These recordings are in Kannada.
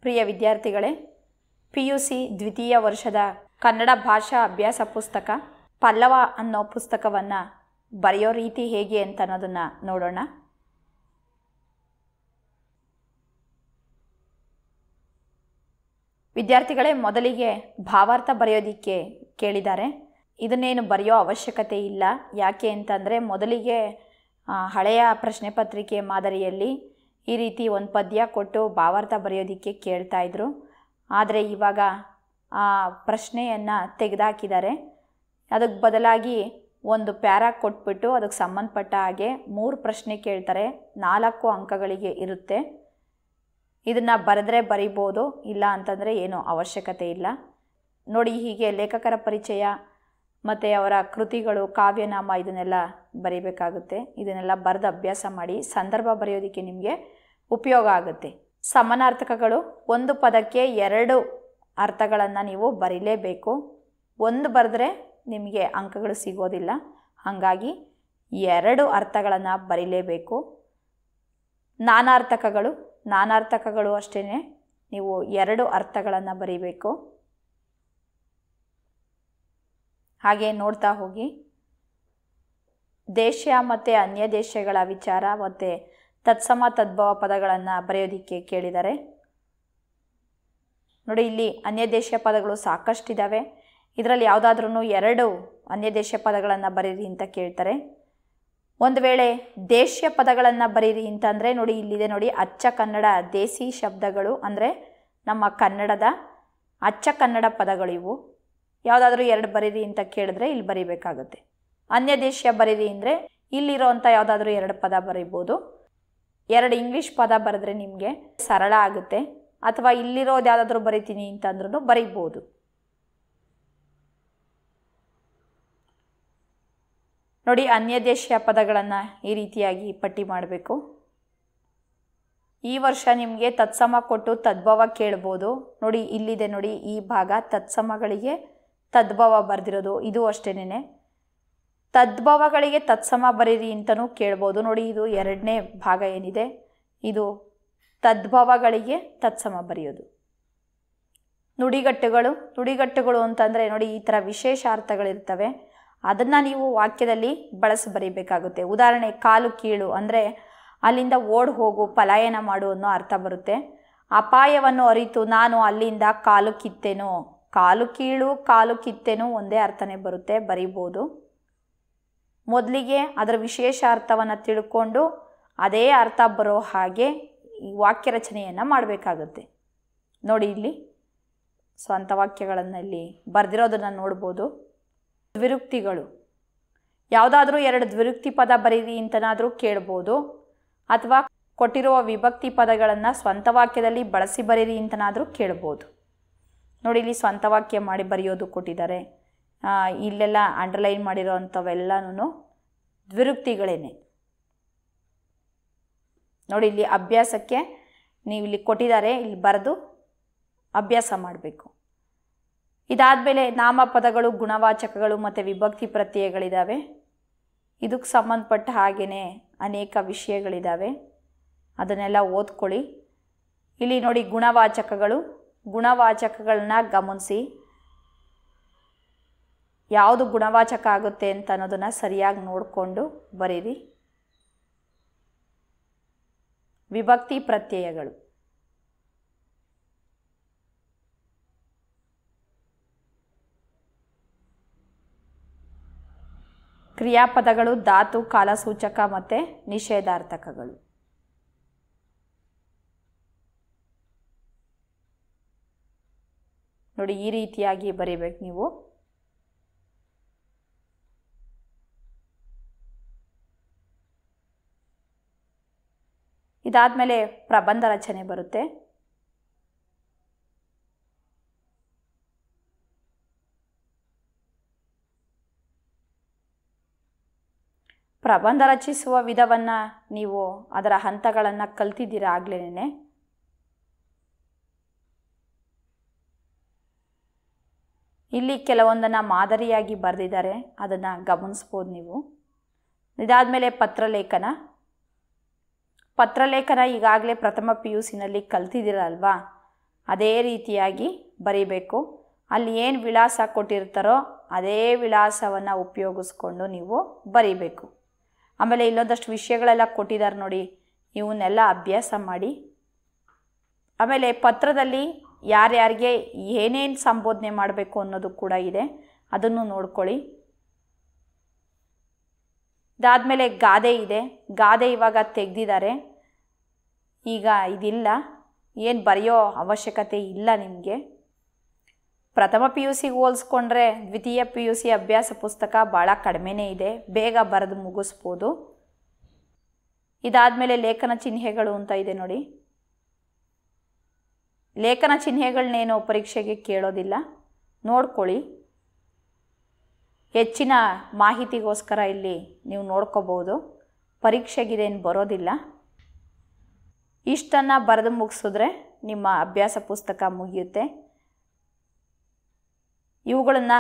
ಪ್ರಿಯ ವಿದ್ಯಾರ್ಥಿಗಳೇ, PUC ದ್ವಿತೀಯ ವರ್ಷದ ಕನ್ನಡ ಭಾಷಾ ಅಭ್ಯಾಸ ಪುಸ್ತಕ ಪಲ್ಲವ ಅನ್ನೋ ಪುಸ್ತಕವನ್ನು ಬರೆಯೋ ರೀತಿ ಹೇಗೆ ಅಂತ ಅನ್ನೋದನ್ನು ನೋಡೋಣ. ವಿದ್ಯಾರ್ಥಿಗಳೇ, ಮೊದಲಿಗೆ ಭಾವಾರ್ಥ ಬರೆಯೋದಕ್ಕೆ ಕೇಳಿದ್ದಾರೆ. ಇದನ್ನೇನು ಬರೆಯೋ ಅವಶ್ಯಕತೆ ಇಲ್ಲ. ಯಾಕೆ ಅಂತಂದರೆ ಮೊದಲಿಗೆ ಹಳೆಯ ಪ್ರಶ್ನೆ ಪತ್ರಿಕೆ ಮಾದರಿಯಲ್ಲಿ ಈ ರೀತಿ ಒಂದು ಪದ್ಯ ಕೊಟ್ಟು ಭಾವಾರ್ಥ ಬರೆಯೋದಕ್ಕೆ ಕೇಳ್ತಾಯಿದ್ರು. ಆದರೆ ಇವಾಗ ಆ ಪ್ರಶ್ನೆಯನ್ನು ತೆಗೆದುಹಾಕಿದ್ದಾರೆ. ಅದಕ್ಕೆ ಬದಲಾಗಿ ಒಂದು ಪ್ಯಾರಾ ಕೊಟ್ಬಿಟ್ಟು ಅದಕ್ಕೆ ಸಂಬಂಧಪಟ್ಟ ಹಾಗೆ 3 ಪ್ರಶ್ನೆ ಕೇಳ್ತಾರೆ. 4 ಅಂಕಗಳಿಗೆ ಇರುತ್ತೆ. ಇದನ್ನು ಬರೆದ್ರೆ ಬರಿಬೋದು, ಇಲ್ಲ ಅಂತಂದರೆ ಏನೂ ಅವಶ್ಯಕತೆ ಇಲ್ಲ. ನೋಡಿ, ಹೀಗೆ ಲೇಖಕರ ಪರಿಚಯ ಮತ್ತು ಅವರ ಕೃತಿಗಳು, ಕಾವ್ಯನಾಮ ಇದನ್ನೆಲ್ಲ ಬರೀಬೇಕಾಗುತ್ತೆ. ಇದನ್ನೆಲ್ಲ ಬರೆದು ಅಭ್ಯಾಸ ಮಾಡಿ. ಸಂದರ್ಭ ಬರೆಯೋದಕ್ಕೆ ನಿಮಗೆ ಉಪಯೋಗ ಆಗುತ್ತೆ. ಸಮಾನಾರ್ಥಕಗಳು, ಒಂದು ಪದಕ್ಕೆ 2 ಅರ್ಥಗಳನ್ನು ನೀವು ಬರೀಲೇಬೇಕು. ಒಂದು ಬರೆದ್ರೆ ನಿಮಗೆ ಅಂಕಗಳು ಸಿಗೋದಿಲ್ಲ. ಹಾಗಾಗಿ 2 ಅರ್ಥಗಳನ್ನು ಬರೀಲೇಬೇಕು. ನಾನಾರ್ಥಕಗಳು ಅಷ್ಟೇ, ನೀವು 2 ಅರ್ಥಗಳನ್ನು ಬರೀಬೇಕು. ಹಾಗೆ ನೋಡ್ತಾ ಹೋಗಿ. ದೇಶ ಮತ್ತು ಅನ್ಯ ದೇಶಗಳ ವಿಚಾರ ಮತ್ತು ತತ್ಸಮ ತದ್ಭವ ಪದಗಳನ್ನು ಬರೆಯೋದಕ್ಕೆ ಕೇಳಿದ್ದಾರೆ. ನೋಡಿ, ಇಲ್ಲಿ ಅನ್ಯ ದೇಶ ಪದಗಳು ಸಾಕಷ್ಟಿದ್ದಾವೆ. ಇದರಲ್ಲಿ ಯಾವುದಾದ್ರೂ 2 ಅನ್ಯ ದೇಶ ಪದಗಳನ್ನು ಬರೀರಿ ಅಂತ ಕೇಳ್ತಾರೆ. ಒಂದು ವೇಳೆ ದೇಶೀಯ ಪದಗಳನ್ನು ಬರೀರಿ ಅಂತಂದರೆ ನೋಡಿ, ಇಲ್ಲಿದೆ ನೋಡಿ, ಅಚ್ಚ ಕನ್ನಡ ದೇಸಿ ಶಬ್ದಗಳು, ಅಂದರೆ ನಮ್ಮ ಕನ್ನಡದ ಅಚ್ಚ ಕನ್ನಡ ಪದಗಳು ಇವು. ಯಾವುದಾದ್ರೂ 2 ಬರೀರಿ ಅಂತ ಕೇಳಿದ್ರೆ ಇಲ್ಲಿ ಬರೀಬೇಕಾಗುತ್ತೆ. ಅನ್ಯ ದೇಶೀಯ ಬರೀರಿ ಅಂದರೆ ಇಲ್ಲಿರೋವಂಥ ಯಾವುದಾದ್ರೂ 2 ಪದ ಬರೀಬೋದು. 2 ಇಂಗ್ಲೀಷ್ ಪದ ಬರೆದ್ರೆ ನಿಮಗೆ ಸರಳ ಆಗುತ್ತೆ. ಅಥವಾ ಇಲ್ಲಿರೋದು ಯಾವುದಾದ್ರೂ ಬರಿತೀನಿ ಅಂತಂದ್ರೂ ಬರೀಬೋದು. ನೋಡಿ, ಅನ್ಯ ದೇಶೀಯ ಪದಗಳನ್ನು ಈ ರೀತಿಯಾಗಿ ಪಟ್ಟಿ ಮಾಡಬೇಕು. ಈ ವರ್ಷ ನಿಮಗೆ ತತ್ಸಮ ಕೊಟ್ಟು ತದ್ಭವ ಕೇಳ್ಬೋದು. ನೋಡಿ, ಇಲ್ಲಿದೆ ನೋಡಿ, ಈ ಭಾಗ ತತ್ಸಮಗಳಿಗೆ ತದ್ಭವ ಬರೆದಿರೋದು. ಇದು ಅಷ್ಟೇನೆ. ತದ್ಭವಗಳಿಗೆ ತತ್ಸಮ ಬರೀರಿ ಅಂತಲೂ ಕೇಳ್ಬೋದು. ನೋಡಿ, ಇದು 2ನೇ ಭಾಗ ಏನಿದೆ, ಇದು ತದ್ಭವಗಳಿಗೆ ತತ್ಸಮ ಬರೆಯೋದು. ನುಡಿಗಟ್ಟುಗಳು ಅಂತಂದರೆ ನೋಡಿ, ಈ ಥರ ವಿಶೇಷ ಅರ್ಥಗಳಿರ್ತವೆ. ಅದನ್ನು ನೀವು ವಾಕ್ಯದಲ್ಲಿ ಬಳಸಿ ಬರೀಬೇಕಾಗುತ್ತೆ. ಉದಾಹರಣೆ, ಕಾಲು ಕೀಳು ಅಂದರೆ ಅಲ್ಲಿಂದ ಓಡ್ ಹೋಗು, ಪಲಾಯನ ಮಾಡು ಅನ್ನೋ ಅರ್ಥ ಬರುತ್ತೆ. ಅಪಾಯವನ್ನು ಅರಿತು ನಾನು ಅಲ್ಲಿಂದ ಕಾಲು ಕಿತ್ತೆನು. ಕಾಲು ಕೀಳು, ಕಾಲು ಕಿತ್ತೆನು ಒಂದೇ ಅರ್ಥನೇ ಬರುತ್ತೆ, ಬರೀಬೋದು. ಮೊದಲಿಗೆ ಅದರ ವಿಶೇಷ ಅರ್ಥವನ್ನು ತಿಳ್ಕೊಂಡು ಅದೇ ಅರ್ಥ ಬರೋ ಹಾಗೆ ಈ ವಾಕ್ಯ ರಚನೆಯನ್ನು ಮಾಡಬೇಕಾಗುತ್ತೆ. ನೋಡಿ, ಇಲ್ಲಿ ಸ್ವಂತ ವಾಕ್ಯಗಳನ್ನು ಇಲ್ಲಿ ಬರೆದಿರೋದನ್ನು ನೋಡ್ಬೋದು. ದ್ವಿರುಕ್ತಿಗಳು, ಯಾವುದಾದ್ರೂ 2 ದ್ವಿರುಕ್ತಿ ಪದ ಬರೀರಿ ಅಂತನಾದರೂ ಕೇಳ್ಬೋದು. ಅಥವಾ ಕೊಟ್ಟಿರುವ ವಿಭಕ್ತಿ ಪದಗಳನ್ನು ಸ್ವಂತ ವಾಕ್ಯದಲ್ಲಿ ಬಳಸಿ ಬರೀರಿ ಅಂತನಾದರೂ ಕೇಳ್ಬೋದು. ನೋಡಿ, ಇಲ್ಲಿ ಸ್ವಂತ ವಾಕ್ಯ ಮಾಡಿ ಬರೆಯೋದು ಕೊಟ್ಟಿದ್ದಾರೆ. ಇಲ್ಲೆಲ್ಲ ಅಂಡರ್ಲೈನ್ ಮಾಡಿರೋ ಅಂಥವೆಲ್ಲನೂ ದ್ವಿರುಕ್ತಿಗಳೇನೆ. ನೋಡಿ, ಇಲ್ಲಿ ಅಭ್ಯಾಸಕ್ಕೆ ನೀವು ಇಲ್ಲಿ ಕೊಟ್ಟಿದ್ದಾರೆ, ಇಲ್ಲಿ ಬರೆದು ಅಭ್ಯಾಸ ಮಾಡಬೇಕು. ಇದಾದಮೇಲೆ ನಾಮಪದಗಳು, ಗುಣವಾಚಕಗಳು ಮತ್ತು ವಿಭಕ್ತಿ ಪ್ರತ್ಯಯಗಳಿದ್ದಾವೆ. ಇದಕ್ಕೆ ಸಂಬಂಧಪಟ್ಟ ಹಾಗೆಯೇ ಅನೇಕ ವಿಷಯಗಳಿದ್ದಾವೆ, ಅದನ್ನೆಲ್ಲ ಓದ್ಕೊಳ್ಳಿ. ಇಲ್ಲಿ ನೋಡಿ, ಗುಣವಾಚಕಗಳನ್ನ ಗಮನಿಸಿ. ಯಾವುದು ಗುಣವಾಚಕ ಆಗುತ್ತೆ ಅಂತ ಅನ್ನೋದನ್ನು ಸರಿಯಾಗಿ ನೋಡಿಕೊಂಡು ಬರೀರಿ. ವಿಭಕ್ತಿ ಪ್ರತ್ಯಯಗಳು, ಕ್ರಿಯಾಪದಗಳು, ಧಾತು, ಕಾಲಸೂಚಕ ಮತ್ತು ನಿಷೇಧಾರ್ಥಕಗಳು. ನೋಡಿ, ಈ ರೀತಿಯಾಗಿ ಬರೀಬೇಕು ನೀವು. ಇದಾದಮೇಲೆ ಪ್ರಬಂಧ ರಚನೆ ಬರುತ್ತೆ. ಪ್ರಬಂಧ ರಚಿಸುವ ವಿಧವನ್ನು ನೀವು ಅದರ ಹಂತಗಳನ್ನು ಕಲ್ತಿದ್ದೀರಾ ಆಗ್ಲೇನೆ. ಇಲ್ಲಿ ಕೆಲವೊಂದನ್ನು ಮಾದರಿಯಾಗಿ ಬರೆದಿದ್ದಾರೆ, ಅದನ್ನು ಗಮನಿಸ್ಬೋದು ನೀವು. ಇದಾದಮೇಲೆ ಪತ್ರಲೇಖನ ಈಗಾಗಲೇ ಪ್ರಥಮ PUCನಲ್ಲಿ ಕಲ್ತಿದ್ದೀರಲ್ವಾ, ಅದೇ ರೀತಿಯಾಗಿ ಬರೀಬೇಕು. ಅಲ್ಲಿ ಏನು ವಿಳಾಸ ಕೊಟ್ಟಿರ್ತಾರೋ ಅದೇ ವಿಳಾಸವನ್ನು ಉಪಯೋಗಿಸ್ಕೊಂಡು ನೀವು ಬರೀಬೇಕು. ಆಮೇಲೆ ಇಲ್ಲೊಂದಷ್ಟು ವಿಷಯಗಳೆಲ್ಲ ಕೊಟ್ಟಿದ್ದಾರೆ ನೋಡಿ, ಇವನ್ನೆಲ್ಲ ಅಭ್ಯಾಸ ಮಾಡಿ. ಆಮೇಲೆ ಪತ್ರದಲ್ಲಿ ಯಾರ್ಯಾರಿಗೆ ಏನೇನು ಸಂಬೋಧನೆ ಮಾಡಬೇಕು ಅನ್ನೋದು ಕೂಡ ಇದೆ, ಅದನ್ನು ನೋಡ್ಕೊಳ್ಳಿ. ಇದಾದಮೇಲೆ ಗಾದೆ ಇದೆ. ಗಾದೆ ಇವಾಗ ತೆಗೆದಿದ್ದಾರೆ, ಈಗ ಇದಿಲ್ಲ, ಏನು ಬರೆಯೋ ಅವಶ್ಯಕತೆ ಇಲ್ಲ ನಿಮಗೆ. ಪ್ರಥಮ ಪಿ ಯು ಸಿಗೆ ಹೋಲಿಸ್ಕೊಂಡ್ರೆ ದ್ವಿತೀಯ ಪಿ ಯು ಸಿ ಅಭ್ಯಾಸ ಪುಸ್ತಕ ಭಾಳ ಕಡಿಮೆನೇ ಇದೆ, ಬೇಗ ಬರೆದು ಮುಗಿಸ್ಬೋದು. ಇದಾದಮೇಲೆ ಲೇಖನ ಚಿಹ್ನೆಗಳು ಅಂತ ಇದೆ ನೋಡಿ. ಲೇಖನ ಚಿಹ್ನೆಗಳನ್ನೇನೋ ಪರೀಕ್ಷೆಗೆ ಕೇಳೋದಿಲ್ಲ, ನೋಡ್ಕೊಳ್ಳಿ. ಹೆಚ್ಚಿನ ಮಾಹಿತಿಗೋಸ್ಕರ ಇಲ್ಲಿ ನೀವು ನೋಡ್ಕೋಬೋದು, ಪರೀಕ್ಷೆಗಿದೇನು ಬರೋದಿಲ್ಲ. ಇಷ್ಟನ್ನು ಬರೆದು ಮುಗಿಸಿದ್ರೆ ನಿಮ್ಮ ಅಭ್ಯಾಸ ಪುಸ್ತಕ ಮುಗಿಯುತ್ತೆ. ಇವುಗಳನ್ನು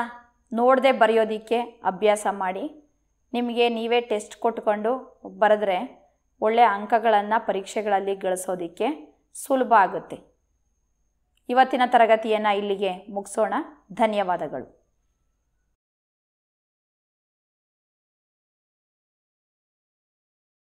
ನೋಡದೆ ಬರೆಯೋದಕ್ಕೆ ಅಭ್ಯಾಸ ಮಾಡಿ. ನಿಮಗೆ ನೀವೇ ಟೆಸ್ಟ್ ಕೊಟ್ಕೊಂಡು ಬರೆದ್ರೆ ಒಳ್ಳೆಯ ಅಂಕಗಳನ್ನು ಪರೀಕ್ಷೆಗಳಲ್ಲಿ ಗಳಿಸೋದಕ್ಕೆ ಸುಲಭ ಆಗುತ್ತೆ. ಇವತ್ತಿನ ತರಗತಿಯನ್ನು ಇಲ್ಲಿಗೆ ಮುಗಿಸೋಣ. ಧನ್ಯವಾದಗಳು.